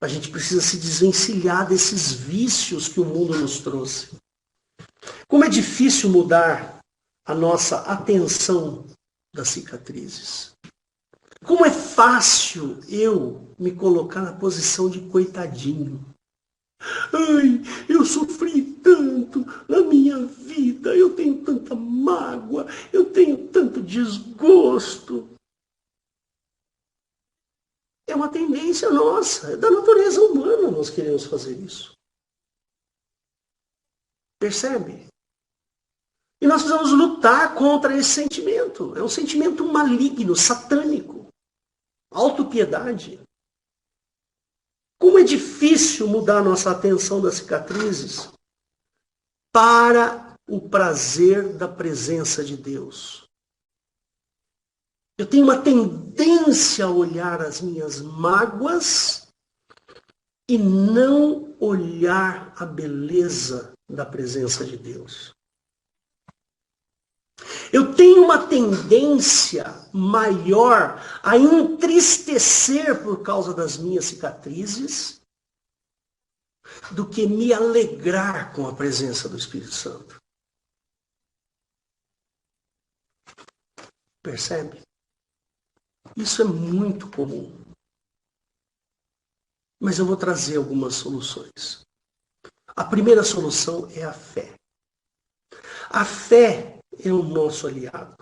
[SPEAKER 1] A gente precisa se desvencilhar desses vícios que o mundo nos trouxe. Como é difícil mudar a nossa atenção das cicatrizes. Como é fácil eu me colocar na posição de coitadinho. Ai, eu sofri tanto na minha vida, eu tenho tanta mágoa, eu tenho tanto desgosto. É uma tendência nossa, é da natureza humana nós queremos fazer isso. Percebe? E nós precisamos lutar contra esse sentimento. É um sentimento maligno, satânico. Autopiedade. Como é difícil mudar a nossa atenção das cicatrizes para o prazer da presença de Deus. Eu tenho uma tendência a olhar as minhas mágoas e não olhar a beleza da presença de Deus. Eu tenho uma tendência maior a entristecer por causa das minhas cicatrizes do que me alegrar com a presença do Espírito Santo. Percebe? Isso é muito comum. Mas eu vou trazer algumas soluções. A primeira solução é a fé. A fé é o nosso aliado.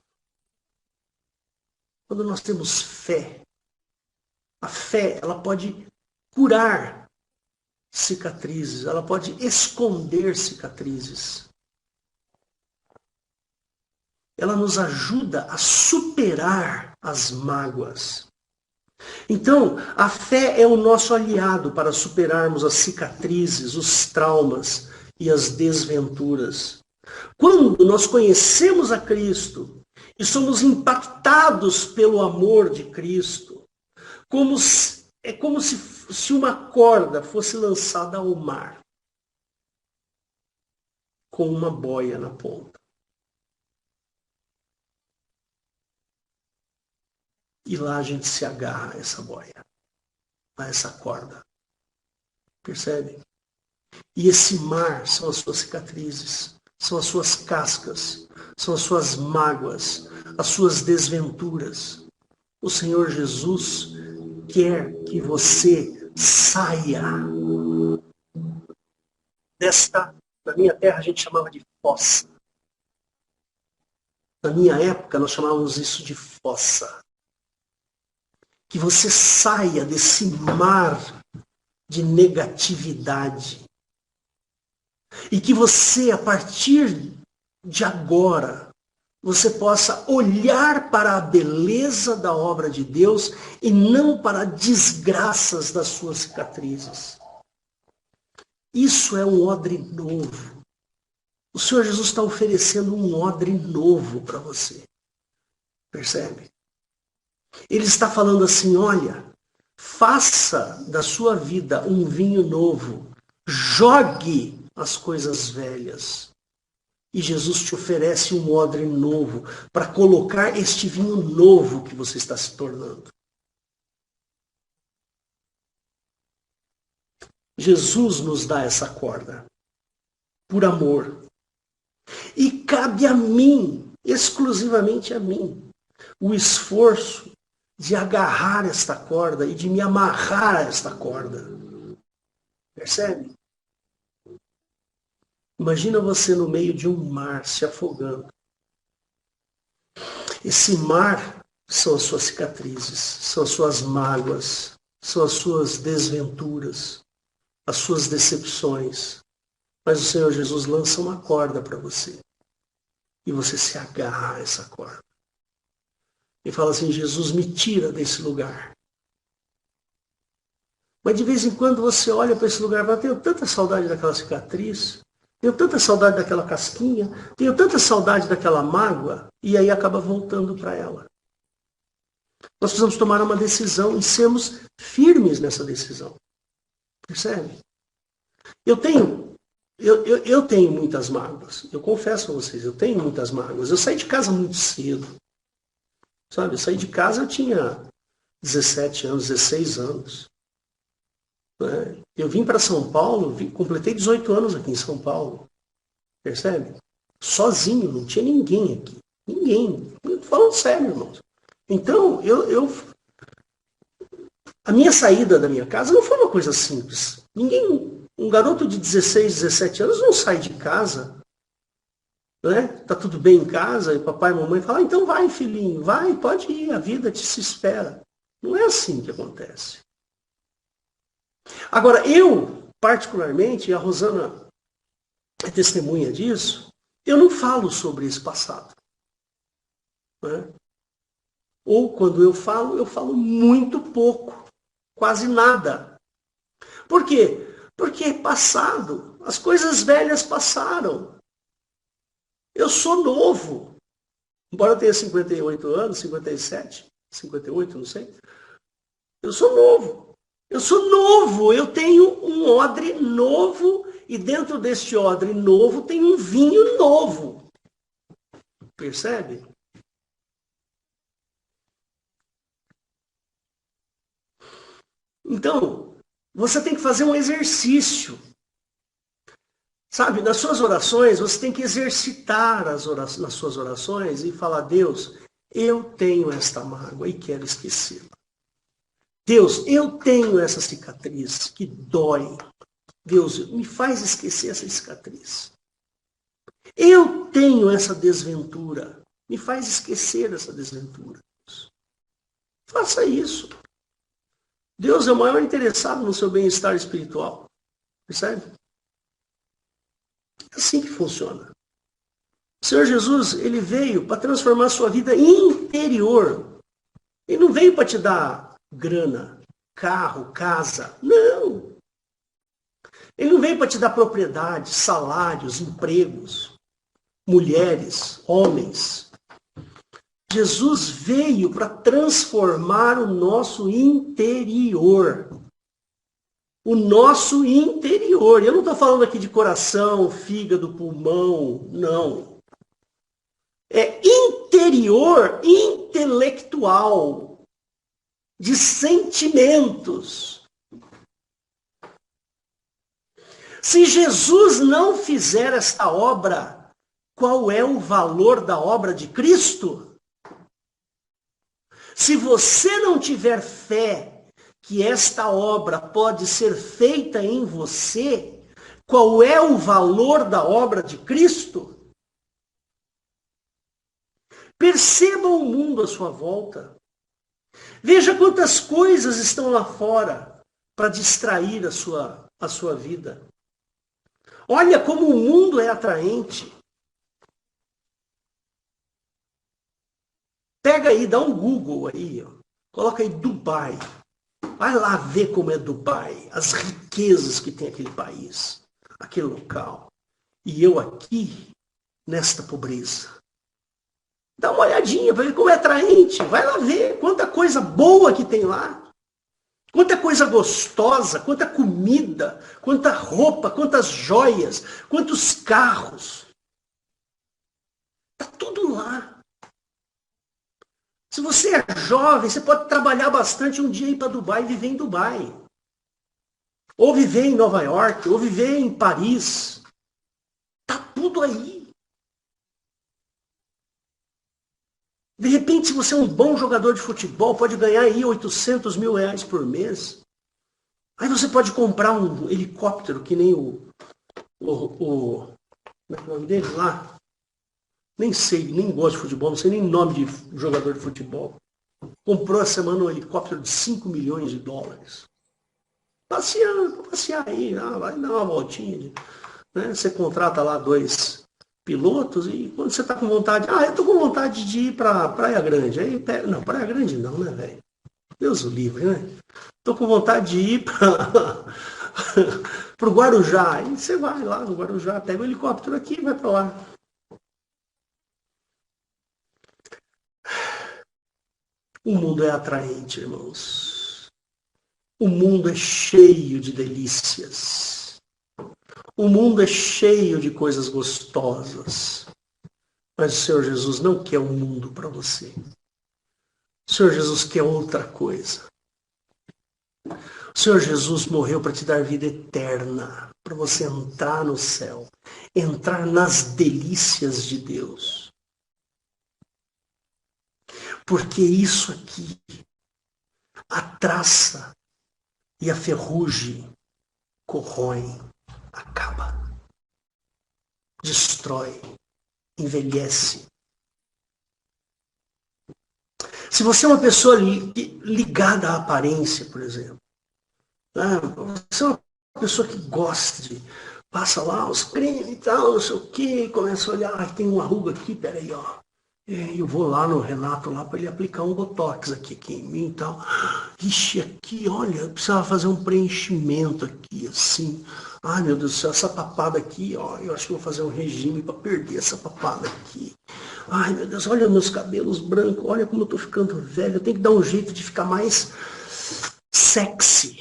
[SPEAKER 1] Quando nós temos fé, a fé, ela pode curar cicatrizes, ela pode esconder cicatrizes. Ela nos ajuda a superar as mágoas. Então, a fé é o nosso aliado para superarmos as cicatrizes, os traumas e as desventuras. Quando nós conhecemos a Cristo e somos impactados pelo amor de Cristo, é como se uma corda fosse lançada ao mar, com uma boia na ponta. E lá a gente se agarra a essa boia, a essa corda. Percebe? E esse mar são as suas cicatrizes, são as suas cascas, são as suas mágoas, as suas desventuras. O Senhor Jesus quer que você saia desta, na minha terra a gente chamava de fossa. Na minha época nós chamávamos isso de fossa. Que você saia desse mar de negatividade. E que você, a partir de agora, você possa olhar para a beleza da obra de Deus e não para desgraças das suas cicatrizes. Isso é um odre novo. O Senhor Jesus está oferecendo um odre novo para você. Percebe? Ele está falando assim, olha, faça da sua vida um vinho novo. Jogue as coisas velhas. E Jesus te oferece um odre novo para colocar este vinho novo que você está se tornando. Jesus nos dá essa corda por amor. E cabe a mim, exclusivamente a mim, o esforço de agarrar esta corda e de me amarrar a esta corda. Percebe? Imagina você no meio de um mar se afogando. Esse mar são as suas cicatrizes, são as suas mágoas, são as suas desventuras, as suas decepções. Mas o Senhor Jesus lança uma corda para você. E você se agarra a essa corda. E fala assim, Jesus, me tira desse lugar. Mas de vez em quando você olha para esse lugar e fala, tenho tanta saudade daquela cicatriz, tenho tanta saudade daquela casquinha, tenho tanta saudade daquela mágoa, e aí acaba voltando para ela. Nós precisamos tomar uma decisão e sermos firmes nessa decisão. Percebe? Eu tenho muitas mágoas. Eu confesso a vocês, eu tenho muitas mágoas. Eu saí de casa muito cedo. Sabe, eu saí de casa, eu tinha 17 anos, 16 anos. Eu vim para São Paulo, completei 18 anos aqui em São Paulo. Percebe? Sozinho, não tinha ninguém aqui. Ninguém. Falando sério, irmãos. Então, a minha saída da minha casa não foi uma coisa simples. Um garoto de 16, 17 anos não sai de casa. Tá tudo bem em casa, e papai e mamãe falam, então vai, filhinho, vai, pode ir, a vida se espera. Não é assim que acontece. Agora, eu, particularmente, e a Rosana é testemunha disso, eu não falo sobre esse passado. Ou quando eu falo muito pouco, quase nada. Por quê? Porque é passado, as coisas velhas passaram. Eu sou novo. Embora eu tenha 58 anos, 57, 58, não sei. Eu sou novo. Eu sou novo. Eu tenho um odre novo e dentro deste odre novo tem um vinho novo. Percebe? Então, você tem que fazer um exercício. Sabe, nas suas orações, você tem que exercitar nas suas orações e falar, Deus, eu tenho esta mágoa e quero esquecê-la. Deus, eu tenho essa cicatriz que dói. Deus, me faz esquecer essa cicatriz. Eu tenho essa desventura. Me faz esquecer essa desventura. Faça isso. Deus é o maior interessado no seu bem-estar espiritual. Percebe? É assim que funciona. O Senhor Jesus, ele veio para transformar a sua vida interior. Ele não veio para te dar grana, carro, casa. Não. Ele não veio para te dar propriedade, salários, empregos, mulheres, homens. Jesus veio para transformar o nosso interior. O nosso interior. Eu não estou falando aqui de coração, fígado, pulmão, não. É interior intelectual, de sentimentos. Se Jesus não fizer esta obra, qual é o valor da obra de Cristo? Se você não tiver fé que esta obra pode ser feita em você, qual é o valor da obra de Cristo? Perceba o mundo à sua volta. Veja quantas coisas estão lá fora para distrair a sua vida. Olha como o mundo é atraente. Pega aí, dá um Google aí, ó. Coloca aí Dubai. Vai lá ver como é Dubai, as riquezas que tem aquele país, aquele local. E eu aqui, nesta pobreza. Dá uma olhadinha para ver como é atraente. Vai lá ver quanta coisa boa que tem lá. Quanta coisa gostosa, quanta comida, quanta roupa, quantas joias, quantos carros. Está tudo lá. Se você é jovem, você pode trabalhar bastante um dia ir para Dubai e viver em Dubai. Ou viver em Nova York, ou viver em Paris. Está tudo aí. De repente, se você é um bom jogador de futebol, pode ganhar aí 800 mil reais por mês. Aí você pode comprar um helicóptero, que nem como é o nome dele lá? Nem sei, nem gosto de futebol, não sei nem nome de jogador de futebol. Comprou essa semana um helicóptero de 5 milhões de dólares. Passear aí, vai dar uma voltinha. Né? Você contrata lá 2 pilotos e quando você está com vontade, eu estou com vontade de ir para Praia Grande. Aí, não, Praia Grande não, né, velho? Deus o livre, né? Estou com vontade de ir para o Guarujá. Aí você vai lá no Guarujá, pega o helicóptero aqui e vai para lá. O mundo é atraente, irmãos. O mundo é cheio de delícias. O mundo é cheio de coisas gostosas. Mas o Senhor Jesus não quer o mundo para você. O Senhor Jesus quer outra coisa. O Senhor Jesus morreu para te dar vida eterna, para você entrar no céu, entrar nas delícias de Deus. Porque isso aqui, a traça e a ferrugem corroem, acaba, destrói, envelhece. Se você é uma pessoa ligada à aparência, por exemplo, você é uma pessoa que gosta de, passa lá os cremes e tal, não sei o quê, começa a olhar, tem uma ruga aqui, peraí, ó. Eu vou lá no Renato lá para ele aplicar um botox aqui em mim e tal. Ixi, aqui, olha, eu precisava fazer um preenchimento aqui, assim. Ai, meu Deus do céu, essa papada aqui, ó, eu acho que vou fazer um regime para perder essa papada aqui. Ai, meu Deus, olha meus cabelos brancos, olha como eu tô ficando velho. Eu tenho que dar um jeito de ficar mais sexy.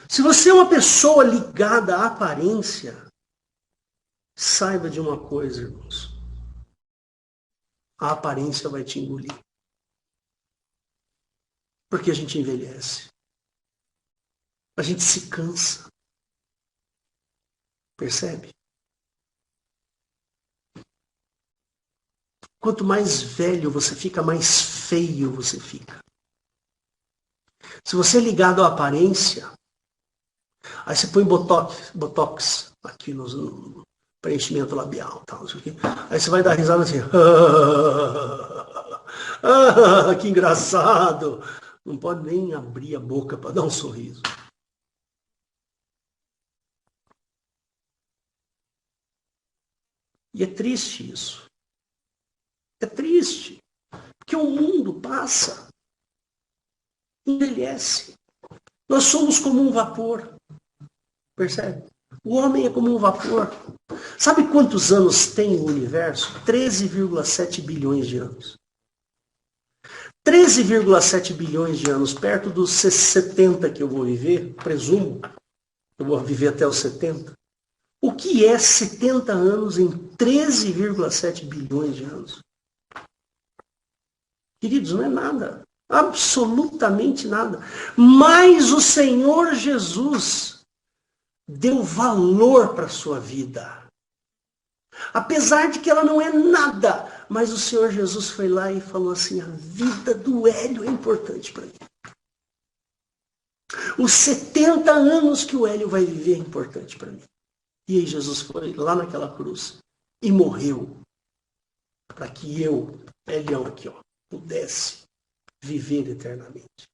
[SPEAKER 1] Se você é uma pessoa ligada à aparência, Saiba de uma coisa, irmãos. A aparência vai te engolir. Porque a gente envelhece. A gente se cansa. Percebe? Quanto mais velho você fica, mais feio você fica. Se você é ligado à aparência, aí você põe botox aqui no preenchimento labial. Tal, não sei o quê. Aí você vai dar risada assim. Que engraçado. Não pode nem abrir a boca para dar um sorriso. E é triste isso. É triste. Porque o mundo passa, envelhece. Nós somos como um vapor. Percebe? O homem é como um vapor. Sabe quantos anos tem o universo? 13,7 bilhões de anos. 13,7 bilhões de anos, perto dos 70 que eu vou viver, presumo, eu vou viver até os 70. O que é 70 anos em 13,7 bilhões de anos? Queridos, não é nada. Absolutamente nada. Mas o Senhor Jesus deu valor para a sua vida. Apesar de que ela não é nada, mas o Senhor Jesus foi lá e falou assim, a vida do Hélio é importante para mim. Os 70 anos que o Hélio vai viver é importante para mim. E aí Jesus foi lá naquela cruz e morreu para que eu, Hélião aqui, ó, pudesse viver eternamente.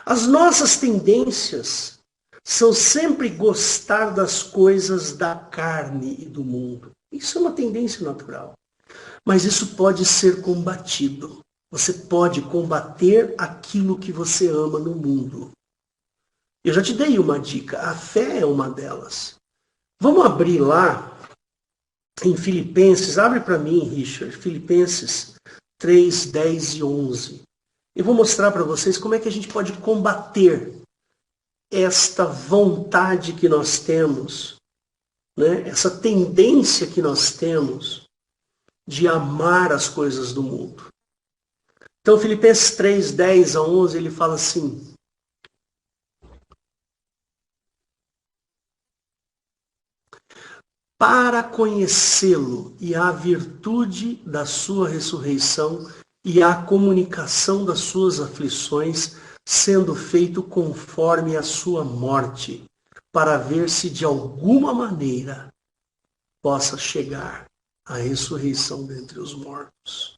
[SPEAKER 1] As nossas tendências são sempre gostar das coisas da carne e do mundo. Isso é uma tendência natural. Mas isso pode ser combatido. Você pode combater aquilo que você ama no mundo. Eu já te dei uma dica. A fé é uma delas. Vamos abrir lá em Filipenses. Abre para mim, Richard. Filipenses 3, 10 e 11. Eu vou mostrar para vocês como é que a gente pode combater esta vontade que nós temos, né? Essa tendência que nós temos de amar as coisas do mundo. Então, Filipenses 3, 10 a 11, ele fala assim, para conhecê-lo e a virtude da sua ressurreição e a comunicação das suas aflições, sendo feito conforme a sua morte, para ver se de alguma maneira possa chegar à ressurreição dentre os mortos.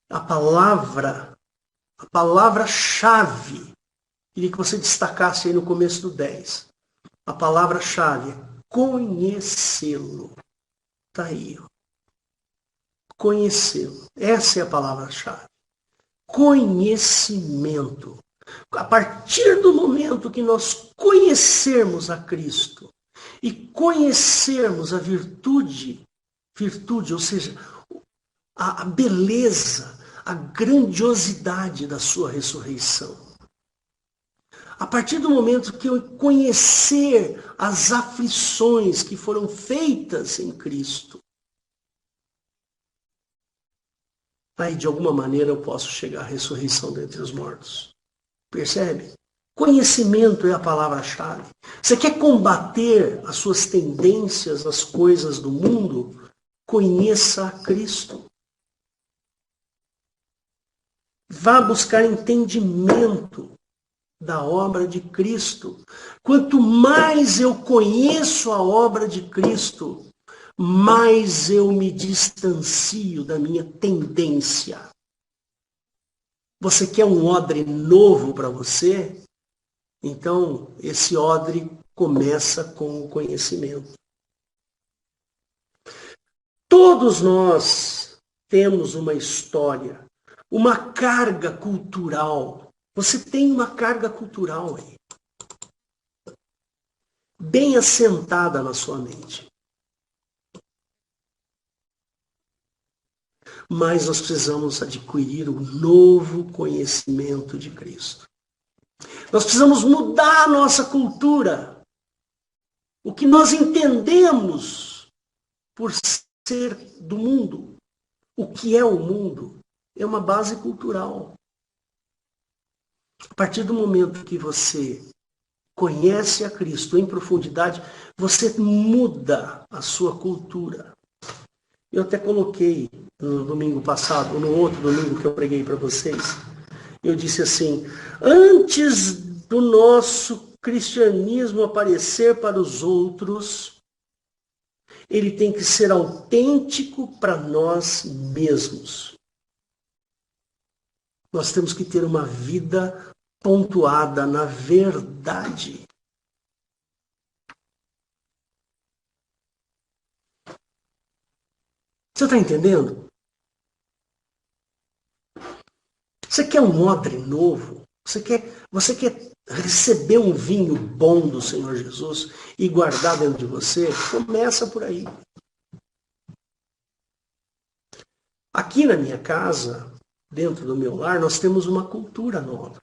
[SPEAKER 1] A palavra-chave, queria que você destacasse aí no começo do 10. A palavra-chave é conhecê-lo. Está aí, ó. Conhecê-lo. Essa é a palavra-chave. Conhecimento. A partir do momento que nós conhecermos a Cristo e conhecermos a virtude, ou seja, a beleza, a grandiosidade da sua ressurreição. A partir do momento que eu conhecer as aflições que foram feitas em Cristo, aí de alguma maneira eu posso chegar à ressurreição dentre os mortos. Percebe? Conhecimento é a palavra-chave. Você quer combater as suas tendências, as coisas do mundo? Conheça a Cristo. Vá buscar entendimento da obra de Cristo. Quanto mais eu conheço a obra de Cristo, mais eu me distancio da minha tendência. Você quer um odre novo para você? Então, esse odre começa com o conhecimento. Todos nós temos uma história, uma carga cultural. Você tem uma carga cultural aí, bem assentada na sua mente. Mas nós precisamos adquirir o novo conhecimento de Cristo. Nós precisamos mudar a nossa cultura. O que nós entendemos por ser do mundo, o que é o mundo, é uma base cultural. A partir do momento que você conhece a Cristo em profundidade, você muda a sua cultura. Eu até coloquei no domingo passado, no outro domingo que eu preguei para vocês, eu disse assim, antes do nosso cristianismo aparecer para os outros, ele tem que ser autêntico para nós mesmos. Nós temos que ter uma vida pontuada na verdade. Você está entendendo? Você quer um odre novo? Você quer receber um vinho bom do Senhor Jesus e guardar dentro de você? Começa por aí. Aqui na minha casa, dentro do meu lar, nós temos uma cultura nova.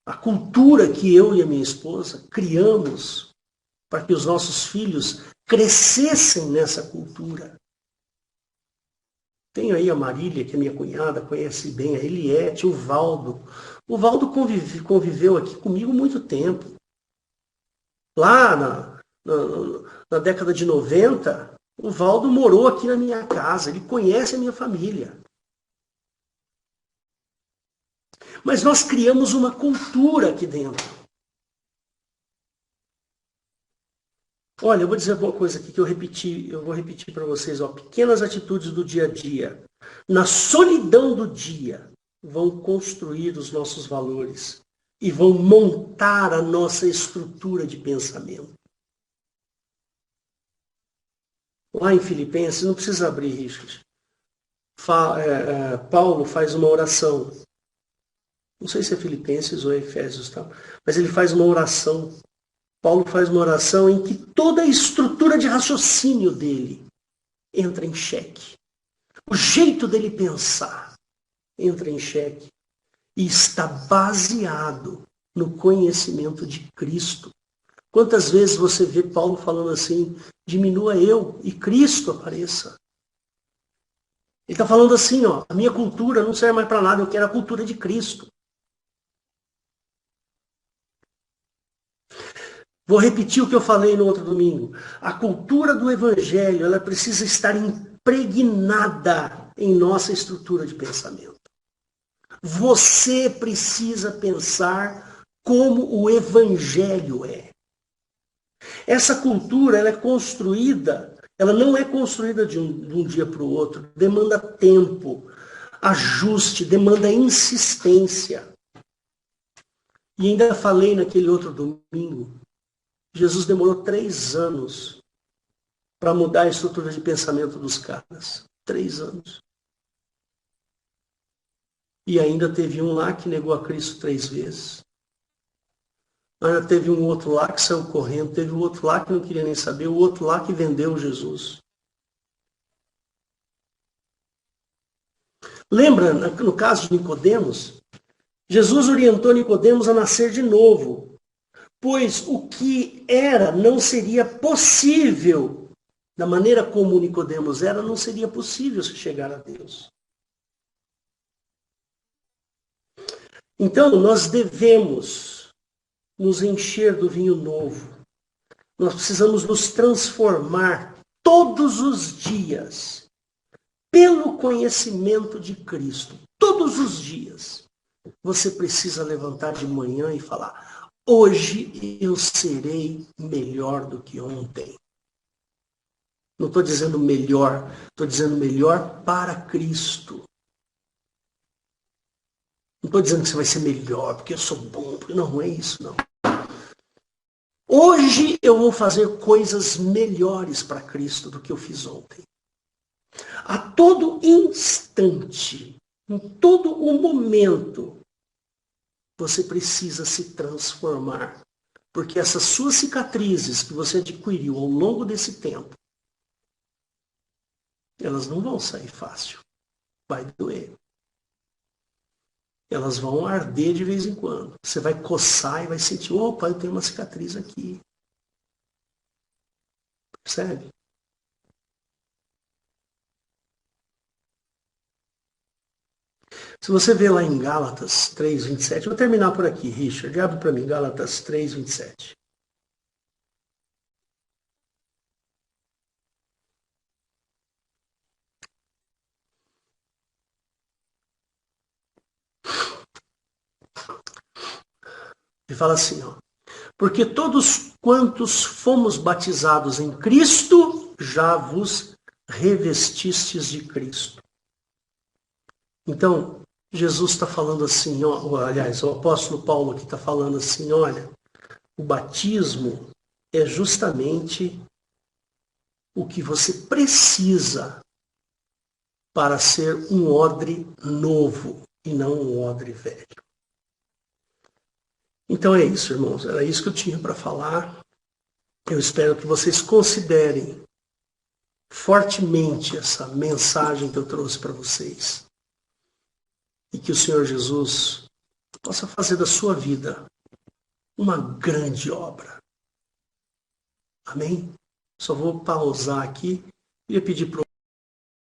[SPEAKER 1] A cultura que eu e a minha esposa criamos para que os nossos filhos crescessem nessa cultura. Tenho aí a Marília, que é minha cunhada, conhece bem, a Eliette, o Valdo. O Valdo conviveu aqui comigo muito tempo. Lá na década de 90, o Valdo morou aqui na minha casa, ele conhece a minha família. Mas nós criamos uma cultura aqui dentro. Olha, eu vou dizer uma coisa aqui que eu vou repetir para vocês, ó, pequenas atitudes do dia a dia. Na solidão do dia, vão construir os nossos valores e vão montar a nossa estrutura de pensamento. Lá em Filipenses, não precisa abrir, Richard. Paulo faz uma oração. Não sei se é Filipenses ou Efésios, tá? Mas ele faz uma oração. Paulo faz uma oração em que toda a estrutura de raciocínio dele entra em xeque. O jeito dele pensar entra em xeque e está baseado no conhecimento de Cristo. Quantas vezes você vê Paulo falando assim, diminua eu e Cristo apareça? Ele está falando assim, ó, a minha cultura não serve mais para nada, eu quero a cultura de Cristo. Vou repetir o que eu falei no outro domingo. A cultura do Evangelho, ela precisa estar impregnada em nossa estrutura de pensamento. Você precisa pensar como o Evangelho é. Essa cultura, ela é construída, ela não é construída de um dia para o outro. Demanda tempo, ajuste, demanda insistência. E ainda falei naquele outro domingo, Jesus demorou 3 anos para mudar a estrutura de pensamento dos caras. 3 anos. E ainda teve um lá que negou a Cristo 3 vezes. Ainda teve um outro lá que saiu correndo. Teve um outro lá que não queria nem saber. O outro lá que vendeu Jesus. Lembra, no caso de Nicodemos? Jesus orientou Nicodemos a nascer de novo. Pois o que era não seria possível, da maneira como Nicodemos era, não seria possível se chegar a Deus. Então, nós devemos nos encher do vinho novo. Nós precisamos nos transformar todos os dias pelo conhecimento de Cristo. Todos os dias. Você precisa levantar de manhã e falar: hoje eu serei melhor do que ontem. Não estou dizendo melhor, estou dizendo melhor para Cristo. Não estou dizendo que você vai ser melhor, porque eu sou bom, porque não é isso, não. Hoje eu vou fazer coisas melhores para Cristo do que eu fiz ontem. A todo instante, em todo o momento, você precisa se transformar. Porque essas suas cicatrizes que você adquiriu ao longo desse tempo, elas não vão sair fácil. Vai doer. Elas vão arder de vez em quando. Você vai coçar e vai sentir, opa, eu tenho uma cicatriz aqui. Percebe? Se você vê lá em Gálatas 3:27, vou terminar por aqui, Richard. Abre para mim, Gálatas 3:27. Ele fala assim, ó. Porque todos quantos fomos batizados em Cristo, já vos revestistes de Cristo. Então, Jesus está falando assim, aliás, o apóstolo Paulo aqui está falando assim, olha, o batismo é justamente o que você precisa para ser um odre novo e não um odre velho. Então é isso, irmãos. Era isso que eu tinha para falar. Eu espero que vocês considerem fortemente essa mensagem que eu trouxe para vocês. E que o Senhor Jesus possa fazer da sua vida uma grande obra. Amém? Só vou pausar aqui e pedir para